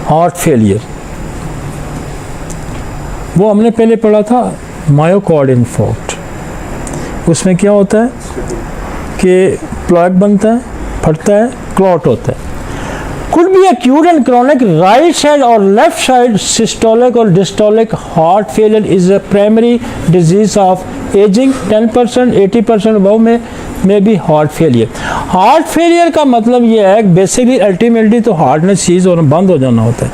Heart failure, वो हमने पहले पढ़ा था मायोकार्ड इन्फार्क्ट। उसमें क्या होता है कि प्लॉट बनता है, फटता है, क्लॉट होता है। Could be acute and chronic right side or left side systolic or dystolic heart failure is a primary disease of aging. 10%, 80% above में भी हार्ट फेलियर। हार्ट फेलियर का मतलब ये है बेसिकली अल्टीमेटली तो हार्ट में सीज और बंद हो जाना होता है।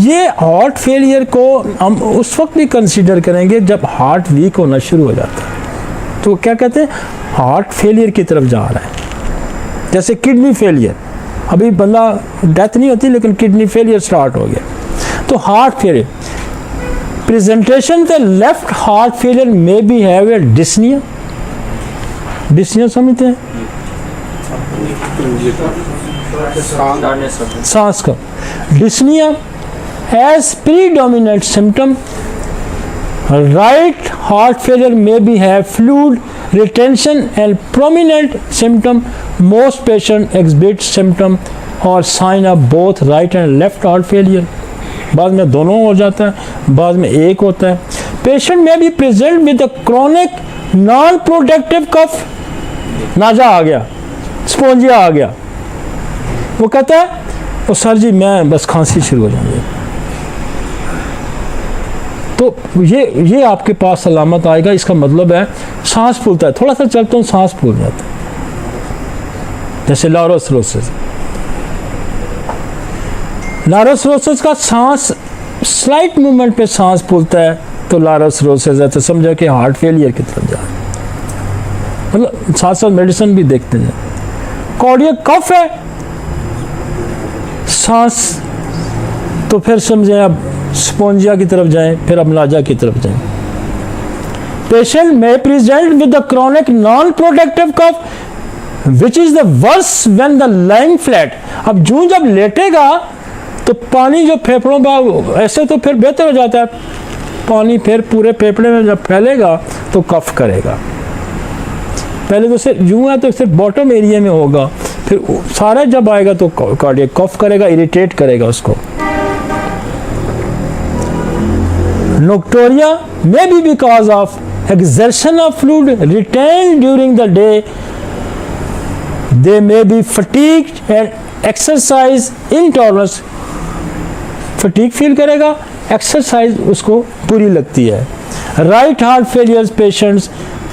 ये हार्ट फेलियर को हम उस वक्त भी कंसीडर करेंगे जब हार्ट वीक होना शुरू हो जाता है। तो क्या कहते हैं, हार्ट फेलियर की तरफ जा रहा है। जैसे किडनी फेलियर, अभी बंदा डेथ नहीं होती लेकिन किडनी फेलियर स्टार्ट हो गया। तो heart failure presentation the left heart failure में भी हैव ए डिस्निया। डिस्निया समझते हैं, सांस का dyspnoea as predominant symptom. Right heart failure में भी have fluid retention and prominent symptom. Most patient exhibit symptom or sign of both right and left heart failure. बाद में दोनों हो जाता है, बाद में एक होता है। Patient may be present with a chronic non-productive cough. नाजा आ गया, स्पोंजिया आ गया, वो कहता है ओ सर जी मैं बस खांसी शुरू हो जाएगी। तो ये आपके पास सलामत आएगा। इसका मतलब है सांस फूलता है, थोड़ा सा चलता हूँ सांस फूल जाता है, जैसे लारोसिरोसिस। लारोसिरोसिस का सांस स्लाइट मूवमेंट पे सांस फूलता है तो लारोसिरोसिस है, तो समझो कि हार्ट फेलियर की तरफ जा रहा है। मतलब साथ साथ मेडिसिन भी देखते हैं। कार्डियक कफ है सांस, तो फिर समझे अब स्पोंजिया की तरफ जाएं, फिर अमलाजा की तरफ जाएं। पेशेंट में present with the chronic non productive cough which is the worse when the lying flat. अब जूं जब लेटेगा तो पानी जो फेफड़ों का, ऐसे तो फिर बेहतर हो जाता है, पानी फिर पूरे फेफड़े में जब फैलेगा तो कफ करेगा। पहले तो सिर्फ यूं है तो सिर्फ बॉटम एरिया में होगा, फिर सारा जब आएगा तो कार्डियक कफ करेगा, इरिटेट करेगा उसको। Nocturia may be because of exertion of fluid retained during the day. They may be fatigued and exercise intolerance. Fatigue feel करेगा, exercise उसको बुरी लगती है। Right heart failure patients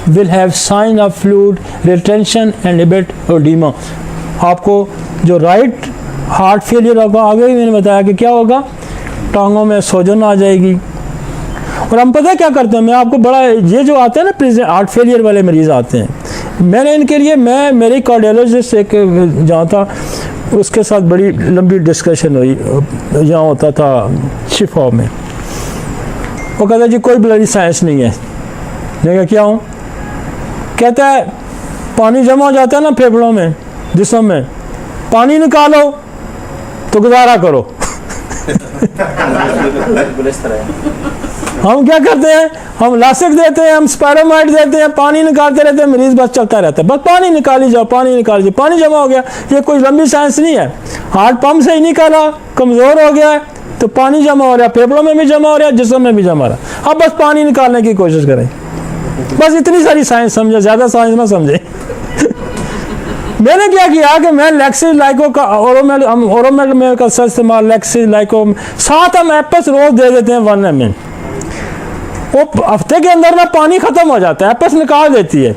will have sign of fluid retention and a bit edema. आपको जो right heart failure होगा, आगे भी मैंने बताया कि क्या होगा, टांगों में सोजन आ जाएगी। और हम पता है क्या करते हैं, मैं आपको बड़ा ये जो आते हैं ना प्रेजेंट हार्ट फेलियर वाले मरीज आते हैं, मैंने इनके लिए मेरी कार्डियोलॉजिस्ट एक जहाँ था उसके साथ बड़ी लंबी डिस्कशन हुई, यहाँ होता था शिफा में। वो कहता जी कोई ब्लडी साइंस नहीं है। देखा क्या हूँ, कहता है पानी जमा हो जाता है ना फेफड़ों में, जिस्म में, पानी निकालो तो गुजारा करो। हम क्या करते हैं, हम लासिक देते हैं, हम स्पायरोमाइड देते हैं, पानी निकालते रहते हैं, मरीज बस चलता रहता है, बस पानी निकाली जाओ, पानी निकाली जाओ, पानी जमा हो गया। ये कोई लंबी साइंस नहीं है, हार्ट पंप से ही निकाला, कमज़ोर हो गया है तो पानी जमा हो रहा है, फेफड़ों में भी जमा हो रहा है, जिस्म में भी जमा हो रहा है। अब बस पानी निकालने की कोशिश करें, बस इतनी सारी साइंस समझे, ज़्यादा साइंस ना समझे। मैंने क्या किया कि मैं लेक्सिस लाइको का ओरोमेल में का इस्तेमाल, लेक्सिस लाइको, साथ हम एपस रोज दे देते हैं 1 ml। वो हफ्ते के अंदर ना पानी खत्म हो जाता है, एपस निकाल देती है।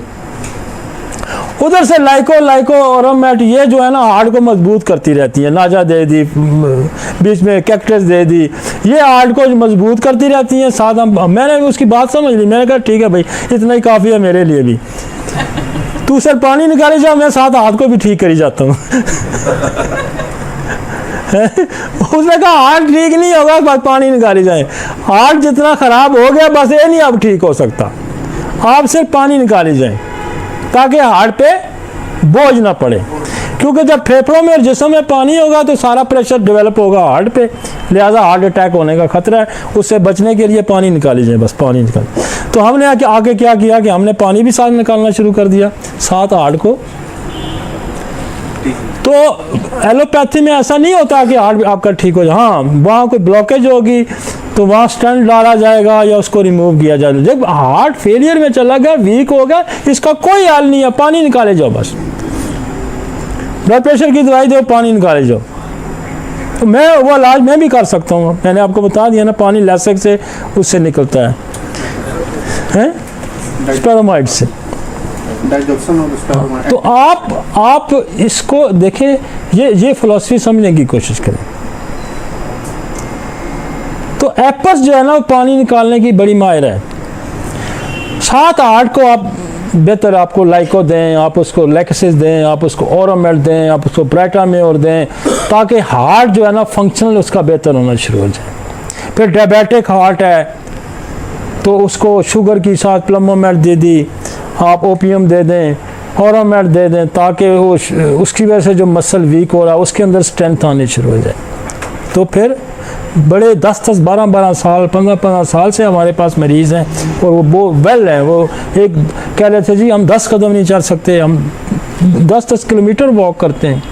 उधर से लाइको ओरोमेट ये जो है ना हार्ट को मजबूत करती रहती है। नाजा दे दी, बीच में कैक्टस दे दी, ये हार्ट को मजबूत करती रहती हैं। साथ हम, मैंने उसकी बात समझ ली, मैंने कहा ठीक है भाई इतना ही काफ़ी है मेरे लिए भी, तू सर पानी निकाले जा, मैं साथ हाथ को भी ठीक करी जाता हूँ। उसने कहा हार्ट ठीक नहीं होगा बस पानी निकाली जाए। हार्ट जितना खराब हो गया बस ये नहीं अब ठीक हो सकता, आप सिर्फ पानी निकाली जाए ताकि हार्ट पे बोझ ना पड़े, क्योंकि जब फेफड़ों में और जिस्म में पानी होगा तो सारा प्रेशर डेवलप होगा हार्ट पे, लिहाजा हार्ट अटैक होने का खतरा है। उससे बचने के लिए पानी निकाली जाए, बस पानी निकाल। तो हमने आगे क्या किया कि हमने पानी भी साथ निकालना शुरू कर दिया, साथ हार्ट को तो एलोपैथी में ऐसा नहीं होता कि हार्ट आपका ठीक हो जाए। हाँ, वहाँ कोई ब्लॉकेज होगी तो वहाँ स्टेंट डाला जाएगा या उसको रिमूव किया जाएगा। जब हार्ट फेलियर में चला गया, वीक हो गया, इसका कोई हल नहीं है, पानी निकाले जाओ बस। ब्लड प्रेशर की दवाई दो, पानी निकाले जाओ। तो मैं वो इलाज मैं भी कर सकता हूँ, मैंने आपको बता दिया ना, पानी लैसिक से उससे निकलता है स्पेरोमाइड से। तो आप इसको देखें, ये फिलॉसफी समझने की कोशिश करें। तो एपस जो है ना, पानी निकालने की बड़ी माहिर है। साथ हार्ट को आप बेहतर आपको लाइको दें, आप उसको लेक्सिस दें, आप उसको ओरोमेट दें, आप उसको ब्राटाम्योर दें, ताकि हार्ट जो है ना फंक्शनल उसका बेहतर होना शुरू हो जाए। फिर डायबिटिक हार्ट है तो उसको शुगर की साथ प्लमोमेट दे दी, आप ओपियम दे दें, ओरोमेट दे दें, ताकि वो उसकी वजह से जो मसल वीक हो रहा है उसके अंदर स्ट्रेंथ आनी शुरू हो जाए। तो फिर बड़े 10-10, 12-12 साल, 15-15 साल से हमारे पास मरीज़ हैं और वो वेल हैं। वो एक कह रहे थे जी हम 10 कदम नहीं चल सकते, हम 10-10 किलोमीटर वॉक करते हैं।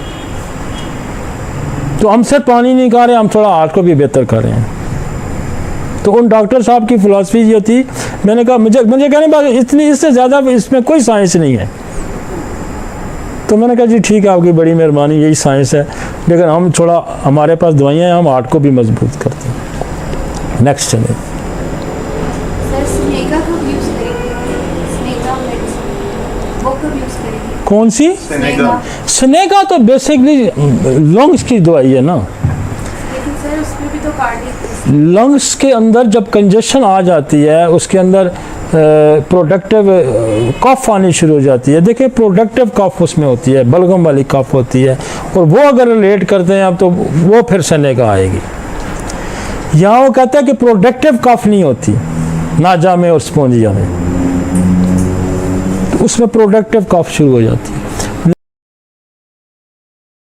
तो हमसे पानी नहीं खा रहे, हम थोड़ा हार्ट को भी बेहतर कर रहे हैं। तो उन डॉक्टर साहब की फ़िलासफ़ी ये थी, मैंने कहा मुझे कहने बात इतनी, इससे ज़्यादा इसमें कोई साइंस नहीं है। तो मैंने कहा जी ठीक है, आपकी बड़ी मेहरबानी, यही साइंस है, लेकिन हम थोड़ा, हमारे पास दवाइयाँ हैं, हम हार्ट को भी मजबूत करते हैं। नेक्स्ट चले। कौन सी? स्नेका तो बेसिकली लंग्स की दवाई है ना। सर उसमें भी तो लंग्स के अंदर जब कंजेशन आ जाती है, उसके अंदर प्रोडक्टिव कफ आनी शुरू हो जाती है। देखिए प्रोडक्टिव कफ उसमें होती है, बलगम वाली कफ होती है, और वो अगर रिलेट करते हैं आप तो वो फिर स्नेका आएगी। यहाँ वो कहता है कि प्रोडक्टिव कफ नहीं होती नाजा में और स्पोंजिया में, तो उसमें प्रोडक्टिव कफ शुरू हो जाती है।